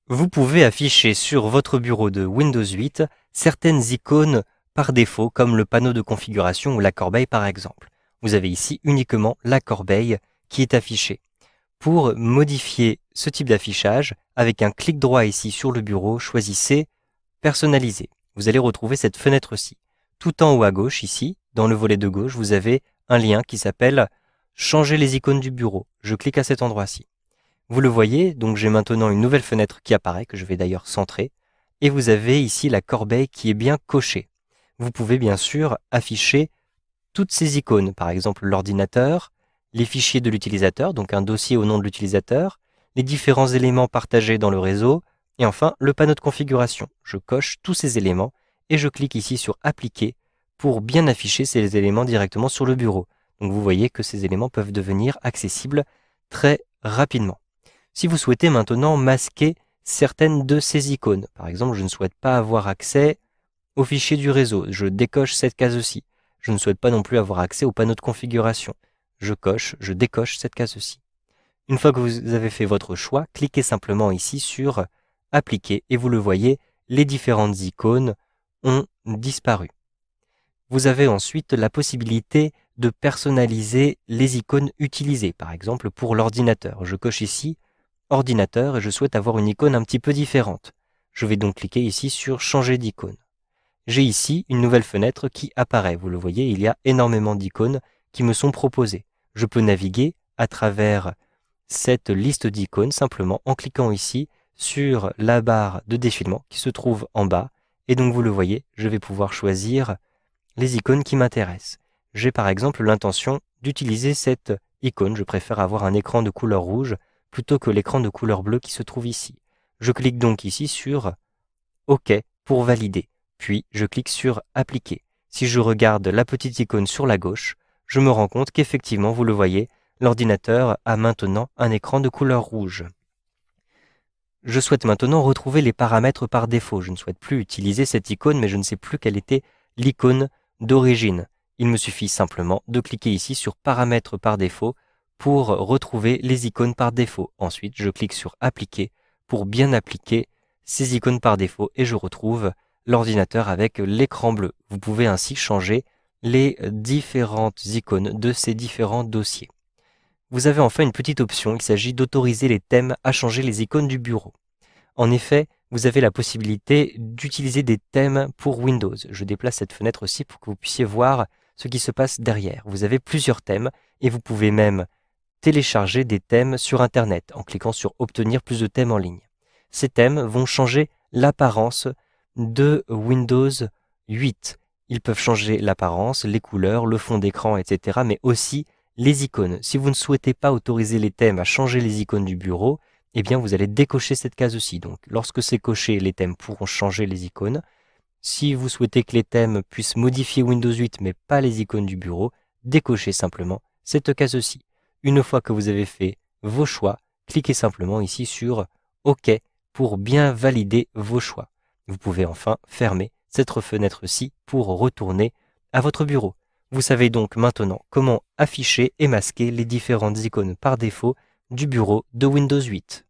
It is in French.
Vous pouvez afficher sur votre bureau de Windows 8 certaines icônes par défaut, comme le panneau de configuration ou la corbeille par exemple. Vous avez ici uniquement la corbeille qui est affichée. Pour modifier ce type d'affichage, avec un clic droit ici sur le bureau, choisissez Personnaliser. Vous allez retrouver cette fenêtre-ci. Tout en haut à gauche, ici, dans le volet de gauche, vous avez un lien qui s'appelle Changer les icônes du bureau. Je clique à cet endroit-ci. Vous le voyez, donc j'ai maintenant une nouvelle fenêtre qui apparaît, que je vais d'ailleurs centrer, et vous avez ici la corbeille qui est bien cochée. Vous pouvez bien sûr afficher toutes ces icônes, par exemple l'ordinateur, les fichiers de l'utilisateur, donc un dossier au nom de l'utilisateur, les différents éléments partagés dans le réseau, et enfin le panneau de configuration. Je coche tous ces éléments et je clique ici sur Appliquer pour bien afficher ces éléments directement sur le bureau. Donc vous voyez que ces éléments peuvent devenir accessibles très rapidement. Si vous souhaitez maintenant masquer certaines de ces icônes, par exemple je ne souhaite pas avoir accès aux fichiers du réseau, je décoche cette case-ci. Je ne souhaite pas non plus avoir accès au panneau de configuration. Je décoche cette case-ci. Une fois que vous avez fait votre choix, cliquez simplement ici sur Appliquer et vous le voyez, les différentes icônes ont disparu. Vous avez ensuite la possibilité de personnaliser les icônes utilisées, par exemple pour l'ordinateur. Je coche ici Ordinateur et je souhaite avoir une icône un petit peu différente. Je vais donc cliquer ici sur Changer d'icône. J'ai ici une nouvelle fenêtre qui apparaît. Vous le voyez, il y a énormément d'icônes qui me sont proposées. Je peux naviguer à travers cette liste d'icônes simplement en cliquant ici sur la barre de défilement qui se trouve en bas. Et donc vous le voyez, je vais pouvoir choisir les icônes qui m'intéressent. J'ai par exemple l'intention d'utiliser cette icône. Je préfère avoir un écran de couleur rouge plutôt que l'écran de couleur bleue qui se trouve ici. Je clique donc ici sur OK pour valider. Puis je clique sur Appliquer. Si je regarde la petite icône sur la gauche, je me rends compte qu'effectivement, vous le voyez, l'ordinateur a maintenant un écran de couleur rouge. Je souhaite maintenant retrouver les paramètres par défaut. Je ne souhaite plus utiliser cette icône, mais je ne sais plus quelle était l'icône d'origine. Il me suffit simplement de cliquer ici sur Paramètres par défaut pour retrouver les icônes par défaut. Ensuite, je clique sur Appliquer pour bien appliquer ces icônes par défaut et je retrouve l'ordinateur avec l'écran bleu. Vous pouvez ainsi changer les différentes icônes de ces différents dossiers. Vous avez enfin une petite option, il s'agit d'autoriser les thèmes à changer les icônes du bureau. En effet, vous avez la possibilité d'utiliser des thèmes pour Windows. Je déplace cette fenêtre aussi pour que vous puissiez voir ce qui se passe derrière. Vous avez plusieurs thèmes et vous pouvez même télécharger des thèmes sur Internet en cliquant sur Obtenir plus de thèmes en ligne. Ces thèmes vont changer l'apparence de Windows 8. Ils peuvent changer l'apparence, les couleurs, le fond d'écran, etc. mais aussi les icônes. Si vous ne souhaitez pas autoriser les thèmes à changer les icônes du bureau, eh bien vous allez décocher cette case aussi. Donc lorsque c'est coché, les thèmes pourront changer les icônes. Si vous souhaitez que les thèmes puissent modifier Windows 8 mais pas les icônes du bureau, décochez simplement cette case-ci. Une fois que vous avez fait vos choix, cliquez simplement ici sur OK pour bien valider vos choix. Vous pouvez enfin fermer cette fenêtre-ci pour retourner à votre bureau. Vous savez donc maintenant comment afficher et masquer les différentes icônes par défaut du bureau de Windows 8.